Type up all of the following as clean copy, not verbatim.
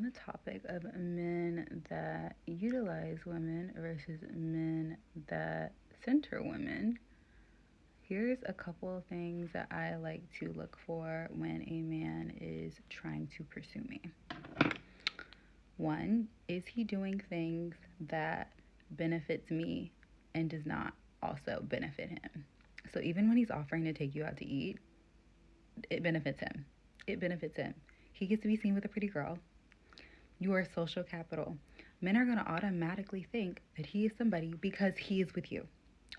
the topic of men that utilize women versus men that center women, here's a couple of things that I like to look for when a man is trying to pursue me. One, is he doing things that benefits me and does not also benefit him? So even when he's offering to take you out to eat, it benefits him. It benefits him. He gets to be seen with a pretty girl. You are social capital. Men are going to automatically think that he is somebody because he is with you.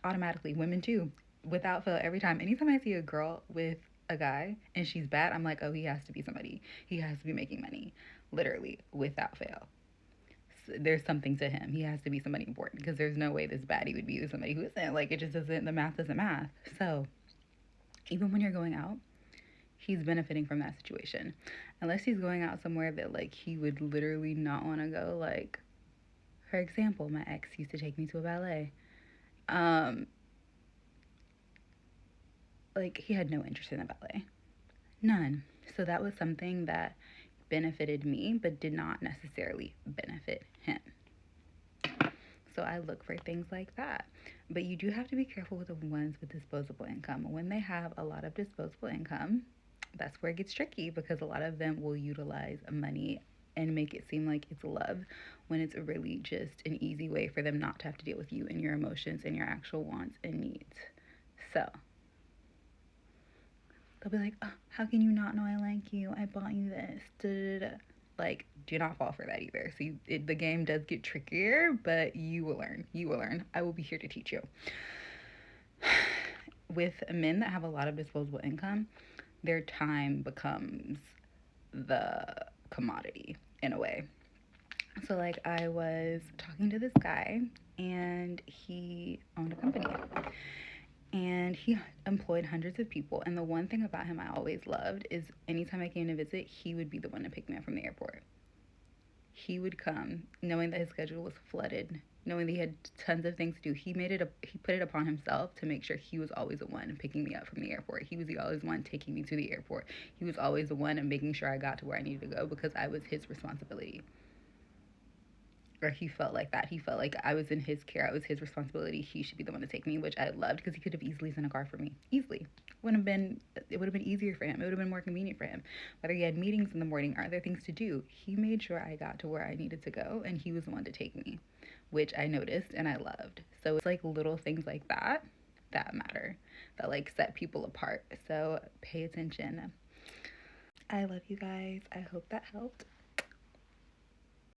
Automatically. Women too. Without fail, every time. Anytime I see a girl with a guy and she's bad, I'm like, oh, he has to be somebody. He has to be making money. Literally, without fail. So there's something to him. He has to be somebody important because there's no way this baddie would be with somebody who isn't. Like, it just doesn't, the math doesn't math. So, even when you're going out, he's benefiting from that situation. Unless he's going out somewhere that, like, he would literally not want to go. Like, for example, my ex used to take me to a ballet. Like, he had no interest in the ballet. None. So that was something that benefited me, but did not necessarily benefit him. So I look for things like that. But you do have to be careful with the ones with disposable income. When they have a lot of disposable income, that's where it gets tricky because a lot of them will utilize money and make it seem like it's love when it's really just an easy way for them not to have to deal with you and your emotions and your actual wants and needs. So they'll be like, oh, how can you not know I like you? I bought you this. Da-da-da. Like, do not fall for that either. So the game does get trickier, but you will learn. You will learn. I will be here to teach you. With men that have a lot of disposable income, their time becomes the commodity in a way. So, like, I was talking to this guy, and he owned a company. And he employed hundreds of people. And the one thing about him I always loved is anytime I came to visit, he would be the one to pick me up from the airport. He would come knowing that his schedule was flooded, knowing that he had tons of things to do. He put it upon himself to make sure he was always the one picking me up from the airport. He was always the one taking me to the airport. He was always the one and making sure I got to where I needed to go because I was his responsibility. Or he felt like that. He felt like I was in his care. I was his responsibility. He should be the one to take me, which I loved because he could have easily sent a car for me. Easily. It would have been easier for him. It would have been more convenient for him. Whether he had meetings in the morning or other things to do, he made sure I got to where I needed to go, and he was the one to take me, which I noticed and I loved. So it's like little things like that matter, that like set people apart. So pay attention. I love you guys. I hope that helped.